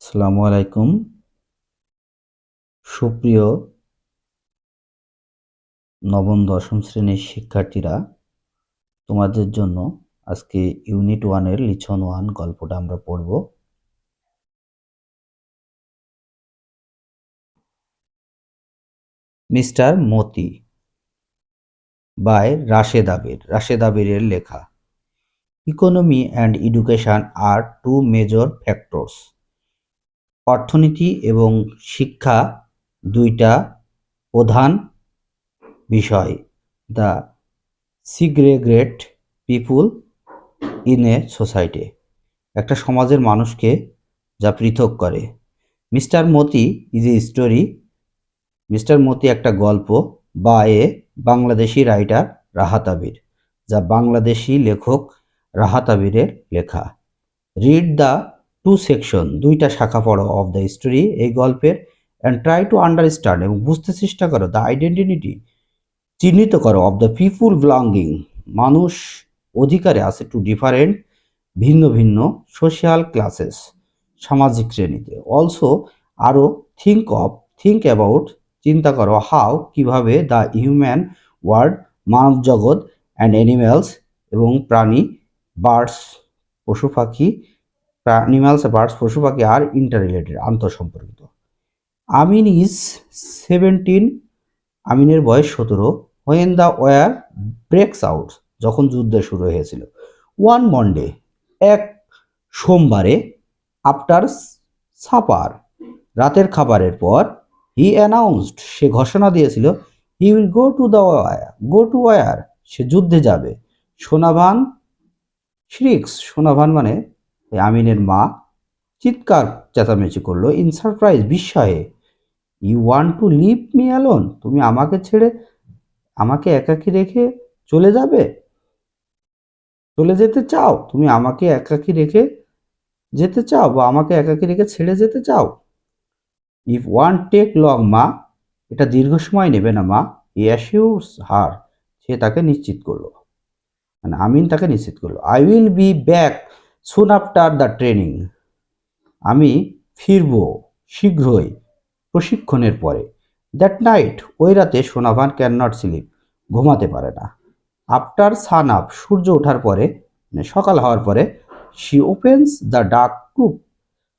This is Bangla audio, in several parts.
আসসালামু আলাইকুম। সুপ্রিয় নবম দশম শ্রেণীর শিক্ষার্থীরা, তোমাদের জন্য আজকে ইউনিট 1 এর লিসন 1 গল্পটা আমরা পড়ব। Mister Moti by Rashed Abir. রাশেদ আবিরের লেখা। Economy and education are two major factors. অর্থনীতি এবং শিক্ষা দুইটা প্রধান বিষয়। The segregate people in a society. একটা সমাজের মানুষকে যা পৃথক করে। Mister Moti is a story. Mister Moti একটা গল্প বা এ বাংলাদেশি রাইটার রাহাত আবির, যা বাংলাদেশি লেখক রাহাত আবিরের লেখা। রিড দ্য টু সেকশন, দুইটা শাখা পড়ো, অফ দ্য স্টোরি, এই গল্পের, অ্যান্ড ট্রাই টু আন্ডারস্ট্যান্ড, এবং বুঝতে চেষ্টা করো, দ্য আইডেন্টিটি, চিহ্নিত করো, অফ দ্য পিপুল বিলঙ্গিং, মানুষ অধিকারে আছে, টু ডিফারেন্ট, ভিন্ন ভিন্ন, সোশ্যাল ক্লাসেস, সামাজিক শ্রেণীতে, অলসো আরও, থিঙ্ক অ্যাবাউট, চিন্তা করো, হাউ, কিভাবে, দ্য হিউম্যান ওয়ার্ল্ড, মানব জগৎ, অ্যান্ড অ্যানিম্যালস, এবং প্রাণী, বার্ডস, পশু পাখি, অ্যানিম্যালস, বার্ডস, পশু পাখি আর ইন্টাররিলেটেড, আন্তঃসম্পর্কিত। আমিন ইজ 17, আমিনের বয়স 17, when the war breaks out, যখন যুদ্ধ শুরু হয়েছিল। ওয়ান মন্ডে, এক সোমবারে, আফটার সাপার, রাতের খাবারের পর, হি অ্যানাউন্সড, সে ঘোষণা দিয়েছিল, he will go to war, সে যুদ্ধে যাবে। সোনাভান শ্রিক্স, সোনাভান মানে আমিনের মা, চিৎকার চেঁচামেচি করলো, ইন সারপ্রাইজ, বিস্ময়ে। You want to leave me alone, তুমি আমাকে ছেড়ে, আমাকে একাকী রেখে চলে যাবে, চলে যেতে চাও, তুমি আমাকে একাকী রেখে যেতে চাও, বা আমাকে একাকী রেখে ছেড়ে যেতে চাও। ইফ ওয়ান টেক লং, মা, এটা দীর্ঘ সময় নেবে না মা। হি অ্যাসিউরস হার, সে তাকে নিশ্চিত করলো, মানে আমিন তাকে নিশ্চিত করলো। I will be back soon after the training, আমি ফিরব শীঘ্রই প্রশিক্ষণের পরে। দ্যাট নাইট, ওই রাতে সোনাভান ক্যান নট স্লিপ, ঘুমাতে পারে না। আফটার সান আপ, সূর্য ওঠার পরে, মানে সকাল হওয়ার পরে, শি ওপেন্স দ্য ডাক কুপ,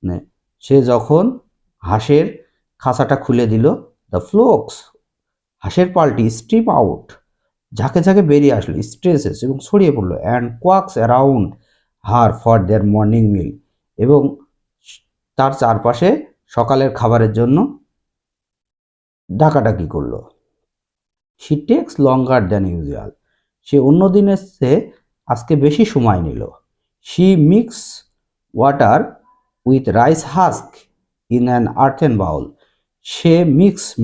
মানে সে যখন হাঁসের খাঁচাটা খুলে দিল, দ্য ফ্লোক্স, হাঁসের পালটি, স্ট্রিপ আউট, ঝাঁকে ঝাঁকে বেরিয়ে আসলো, স্ট্রেসেস, এবং ছড়িয়ে পড়লো, and quacks around her for their morning meal, এবং তার চারপাশে সকালের খাবারের জন্য ডাকাডাকি করলো। She takes longer than usual, সে অন্য দিনের চেয়ে আজকে বেশি সময় নিল। She mix water with rice husk in an earthen bowl, সে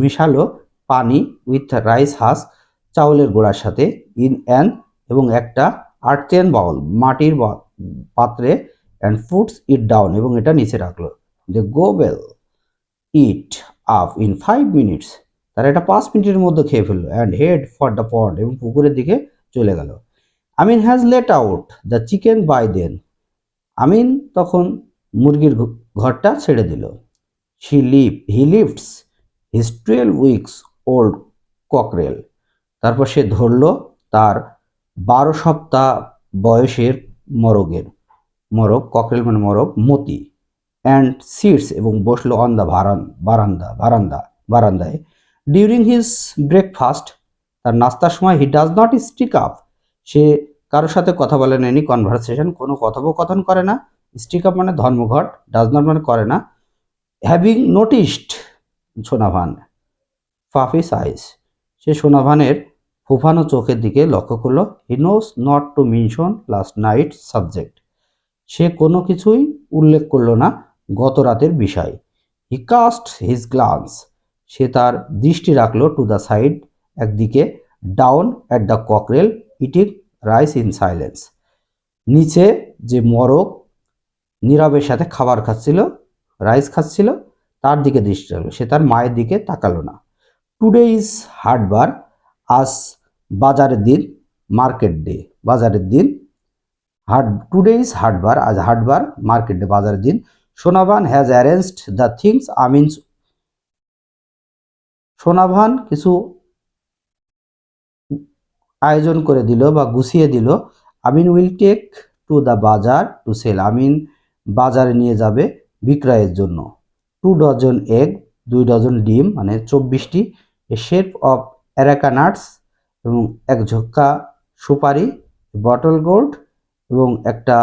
মেশালো পানি উইথ রাইস হাস্ক, চাউলের গোড়ার সাথে, ইন অ্যান, এবং একটা, আর্থেন বাউল, মাটির পাত্রে, অ্যান্ড ফুটস ইট ডাউন, এবং এটা নিচে রাখলো। They gobble it up in 5 minutes, তারা এটা 5 মিনিটের মধ্যে খেয়ে ফেললো। And head for the pond, এবং পুকুরের দিকে চলে গেল। Amin has let out the chicken by then, Amin তখন মুরগির ঘরটা ছেড়ে দিল। He lifts his 12 weeks old cockerel, তারপর সে ধরল তার 12 সপ্তাহ বয়সের মরগ, ককরেল মানে মরগ, মতি, অ্যান্ড সিটস, এবং বসলো, অন দ্য বারান্দায়। ডিউরিং হিজ ব্রেকফাস্ট, তার নাস্তার সময়, he does not stick up, সে কারোর সাথে কথা বলে না, এনি কনভারসেশন, কোনো কথোপকথন করে না। স্টিক আপ মানে ধর্মঘট, ডাজ নট মানে করে না। Having noticed Sonavan puffy eyes, সে সোনাভানের ফুফানো চোখের দিকে লক্ষ্য করলো। He knows not to mention last night subject, সে কোনো কিছুই উল্লেখ করলো না গত রাতের বিষয়। হি কাস্ট হিজ গ্লান্স, সে তার দৃষ্টি রাখলো, টু দ্য সাইড, একদিকে, down at the cockerel eating rice in silence, নিচে যে মরক নীরবের সাথে খাবার খাচ্ছিল, রাইস খাচ্ছিল, তার দিকে দৃষ্টি রাখলো, সে তার মায়ের দিকে তাকালো না। টুডে ইজ হাটবার, আজ বাজারের দিন, মার্কেট ডে, বাজারের দিন। টুডে ইজ হাটবার, আজ হাটবার, মার্কেট ডে, বাজারের দিন। Sonavan has arranged the things. Amin, Sonavan কিছু আয়োজন করে দিল বা গুছিয়ে দিল। Amin will take to the bazaar to sell. Amin বাজারে নিয়ে যাবে বিক্রয়ের জন্য। 2 ডজন এগ, 2 ডজন ডিম, মানে 24টি। এ শেপ অফ অ্যারাকা নাটস, এবং এক ঝোঁকা সুপারি। বটল গোল্ড, এবং একটা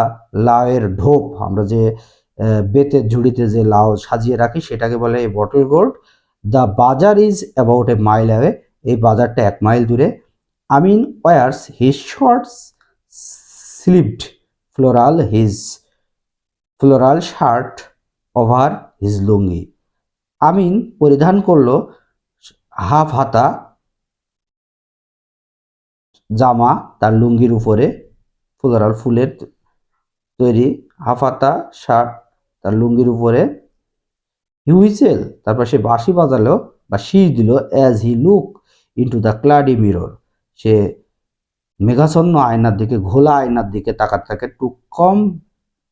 লাউয়ের ঢোপ, আমরা যে বেতের ঝুড়িতে যে লাউ সাজিয়ে রাখি সেটাকে বলে bottle gourd. The bazaar is about a mile away. এই বাজারটা 1 মাইল দূরে। Amin wears his short sleeved floral shirt over his lungi. Amin পরিধান করলো হাফ হাতা জামা তার লুঙ্গির উপরে, ফ্লোরাল ফুলের তৈরি হাফ হাতা শার্ট তার লুঙ্গির উপরে। হি হুইসেল, তারপর সে বাঁশি বাজালো বা শীষ দিল। As he look into the cloudy mirror, সে মেঘাচ্ছন্ন আয়নার দিকে, ঘোলা আয়নার দিকে তাকাতে থাকে। To comb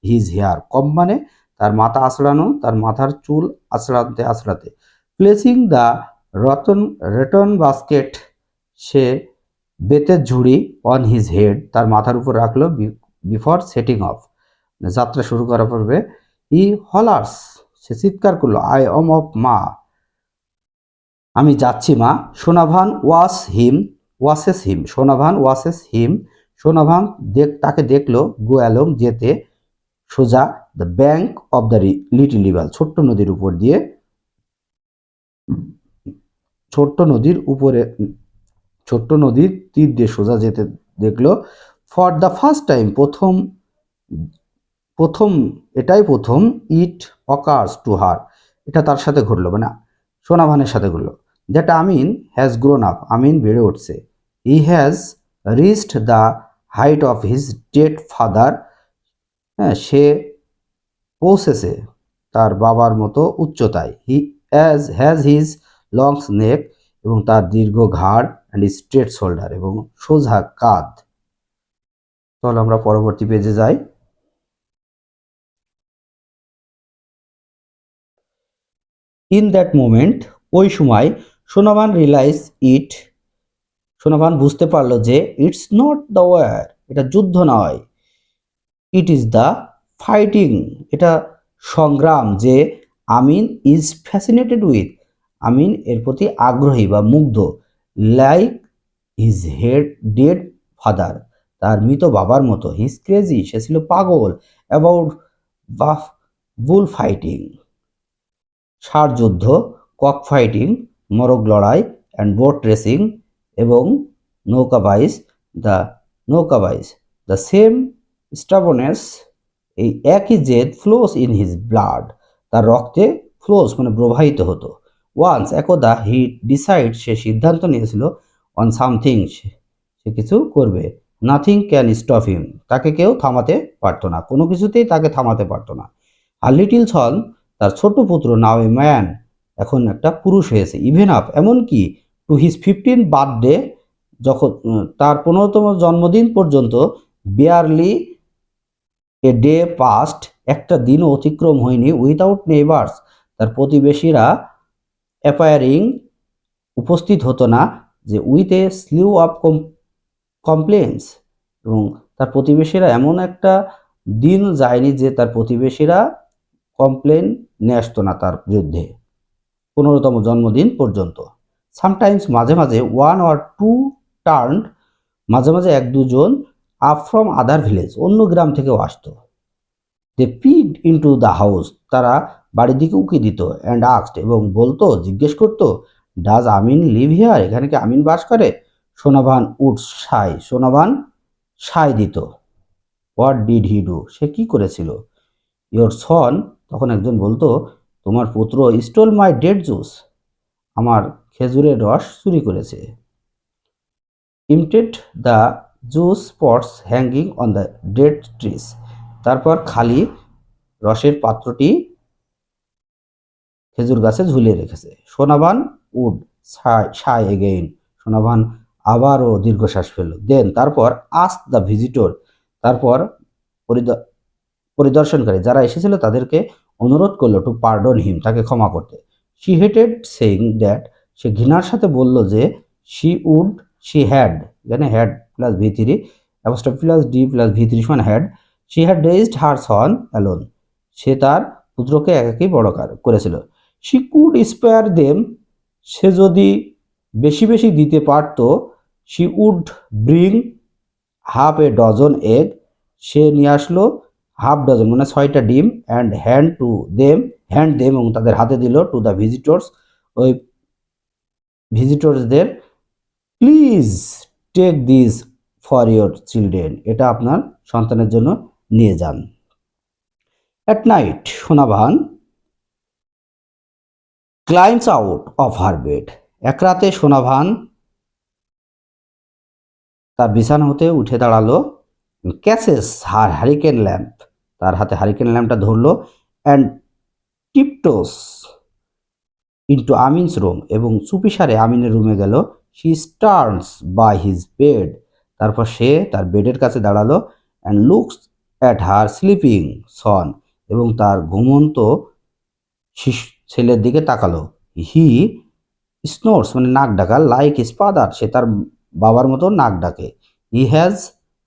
his hair, comb মানে তার মাথা আঁচড়ানো, তার মাথার চুল আঁচড়াতে আঁচড়াতে। প্লেসিং দ্য রেটন বাস্কেট, সে বেতের ঝুড়ি অন হিজ হেড, তার মাথার উপর রাখলো। বিফোর সেটিং অফ, যাত্রা শুরু করার পূর্বে। হি হলার্স, সে চিৎকার করলো, আই অম অফ মা, আমি যাচ্ছি মা। সোনাভান ওয়াসেস হিম, সোনাভান ওয়াসেস হিম, সোনাভান তাকে দেখলো। গো অ্যালং, যেতে, সোজা। The bank of the little river, ছোট্ট নদীর উপর দিয়ে, ছোট্ট নদীর তীর দিয়ে সোজা যেতে দেখলো। ফর দ্য ফার্স্ট টাইম, এটাই প্রথম। ইট অকার্স টু হার, এটা তার সাথে ঘটলো, মানে সোনাভানের সাথে ঘটলো। That Amin has grown up, Amin বেড়ে উঠছে। He has reached the height of his dead father, হ্যাঁ, সে পৌঁছেছে তার বাবার মতো উচ্চতায়। He has his long neck, এবং তার দীর্ঘ ঘাড়, অ্যান্ড স্ট্রেট শোল্ডার, এবং সোজা কাঁধ। চলো আমরা পরবর্তী পেজে যাই। ইন দ্যাট মোমেন্ট, ওই সময়, সোনাভান রিয়েলাইজ ইট, সোনাভান বুঝতে পারলো যে ইটস নট দ্য ওয়ার, এটা যুদ্ধ নয়। ইট ইজ দ্য ফাইটিং, এটা সংগ্রাম, যে আমিন ইজ ফ্যাসিনেটেড উইথ, আমিন এর প্রতি আগ্রহী বা মুগ্ধ। লাইক হিজ ডেড ফাদার, তার মৃত বাবার মতো। হিজ ক্রেজি, সে ছিল পাগল। অ্যাবাউট বুল ফাইটিং, ষাঁড় যুদ্ধ। কক ফাইটিং, মরগ লড়াই। অ্যান্ড বোট রেসিং, এবং নৌকাবাইজ। দ্য সেম স্টাবনেস, এই একই জেদ। ফ্লোস ইন হিজ ব্লাড, তার রক্তে ফ্লোস মানে প্রবাহিত হতো। ওয়ান্স, একদা। হি ডিসাইড, সে সিদ্ধান্ত নিয়েছিল। অন সামথিং, সে কিছু করবে। নাথিং ক্যান স্টপ হিম, তাকে কেউ থামাতে পারতো না, কোনো কিছুতেই তাকে থামাতে পারতো না। আর লিটিল সন, তার ছোট পুত্র, নাও এ ম্যান, এখন একটা পুরুষ হয়েছে। ইভেন আপ, এমনকি টু হিজ 15th বার্থডে, যখন তার 15তম জন্মদিন পর্যন্ত। বিয়ারলি এ ডে পাস্ট, একটা দিনও অতিক্রম হয়নি। উইথাউট নেইবার্স, তার প্রতিবেশীরা অ্যাপায়ারিং, উপস্থিত হতো না, যে with a slew of complaints, এবং তার প্রতিবেশীরা এমন একটা দিন যায়নি যে তার প্রতিবেশীরা কমপ্লেন নিয়ে আসতো না তার বিরুদ্ধে 15তম জন্মদিন পর্যন্ত। সামটাইমস, মাঝে মাঝে। 1 or 2 টার্ন, মাঝে মাঝে 1-2 জন। আপ ফ্রম আদার ভিলেজ, অন্য গ্রাম থেকেও আসতো। দে পিকড ইনটু দ্য হাউস, তারা বাড়ির দিকে উকি দিত। অ্যান্ড আস্কড, এবং বলতো, জিজ্ঞেস করতো। ডাজ আমিন লিভ হিয়ার, এখানে কি আমিন বাস করে? সোনাভান উড সাই, সোনাভান সাই দিত। হোয়াট ডিড হি ডু, সে কি করেছিল? ইয়োর সন, তখন একজন বলতো, তোমার পুত্র। স্টোল মাই ডেড জুস, আমার খেজুরের রস চুরি করেছে। Emptied the juice pots hanging on the dead trees, তারপর খালি রসের পাত্রটি খেজুর গাছে ঝুলিয়ে রেখেছে। Sonavan would Sai again, Sonavan আবারও দীর্ঘশ্বাস ফেলল। দেন, তারপর। আস্ক দ্য ভিজিটর, তারপর পরিদর্শনকারী যারা এসেছিল তাদেরকে। অনুরোধ করলো টু পার্ডন হিম, তাকে ক্ষমা করতে। শি হেটেড সেইং দ্যাট, সে ঘৃণার সাথে বলল যে শি হ্যাড, এখানে হ্যাড প্লাস ভি3 অ্যাপোস্ট্রফি প্লাস ডি প্লাস ভি3 সমান had, she had raised her son alone, সে তার পুত্রকে একাকী বড় করেছিল। শি কুড স্পেয়ার দেম, সে যদি বেশি বেশি দিতে পারত, she would bring half a dozen egg, সে নিয়ে আসলো হাফ ডজন মানে 6টা ডিম, অ্যান্ড হ্যান্ড দেম এবং তাদের হাতে দিল টু দ্য ভিজিটর্স, ওই ভিজিটর্সদের, please take this for your children, এটা আপনার সন্তানের জন্য নিয়ে যান। At night, Sonavan climbs out of her bed, এক রাতে সোনাভান তার বিছানা হতে উঠে দাঁড়ালো, ক্যাচেস হার হ্যারিকেন ল্যাম্প, তার হাতে হ্যারিকেন ল্যাম্পটা ধরলো, and tiptoes into Amin's room, এবং চুপিসারে আমিনের রুমে গেল। She stands by his bed, তারপর সে তার বেডের কাছে দাঁড়ালো, and looks at her sleeping son, এবং তার ঘুমন্ত শিশু ছেলের দিকে তাকালো। হি স্নোর্স মানে নাক ডাকা, লাইক হিজ ফাদার, সে তার বাবার মতো নাক ডাকে। He has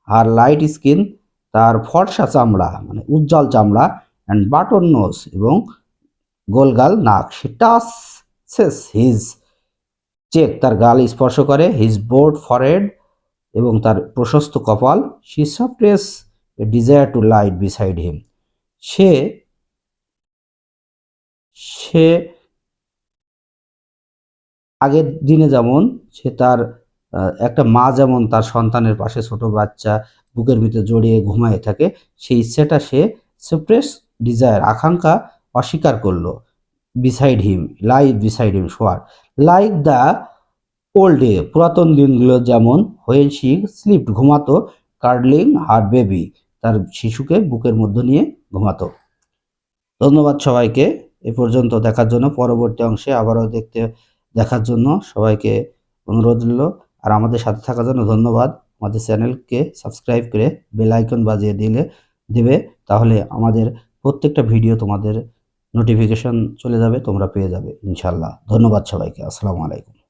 her light skin, তার ফর্সা চামড়া মানে উজ্জ্বল চামড়া, অ্যান্ড বাটন নোজ এবং গোলগাল নাক। সে টাচেস হিজ চেক, তার গাল স্পর্শ করে, হিজ বোর্ড ফরহেড এবং তার প্রশস্ত কপাল। She suppress a desire to light beside him, সে সে আগের দিনে যেমন সে তার একটা মা যেমন তার সন্তানের পাশে ছোট বাচ্চা বুকের ভিতরে জড়িয়ে ঘুমায় থাকে, সেই ইচ্ছেটা সে সাপ্রেস ডিজায়ার আকাঙ্ক্ষা অস্বীকার করলো। Beside him like beside him শোয়ার, লাইক দ্য ওল্ড ডে পুরাতন দিনগুলো যেমন, হোয়েন শি স্লিপড ঘুমাতো, কার্ডলিং হার বেবি তার শিশুকে বুকের মধ্যে নিয়ে ঘুমাতো। ধন্যবাদ সবাইকে এ পর্যন্ত দেখার জন্য। পরবর্তী অংশে আবারও দেখার জন্য সবাইকে অনুরোধ রইল। আর আমাদের সাথে থাকার জন্য ধন্যবাদ। আমাদের চ্যানেলকে সাবস্ক্রাইব করে বেল আইকন বাজিয়ে দেবে, তাহলে আমাদের প্রত্যেকটা ভিডিও তোমাদের নোটিফিকেশন চলে যাবে, তোমরা পেয়ে যাবে ইনশাল্লাহ। ধন্যবাদ সবাইকে। আসসালামু আলাইকুম।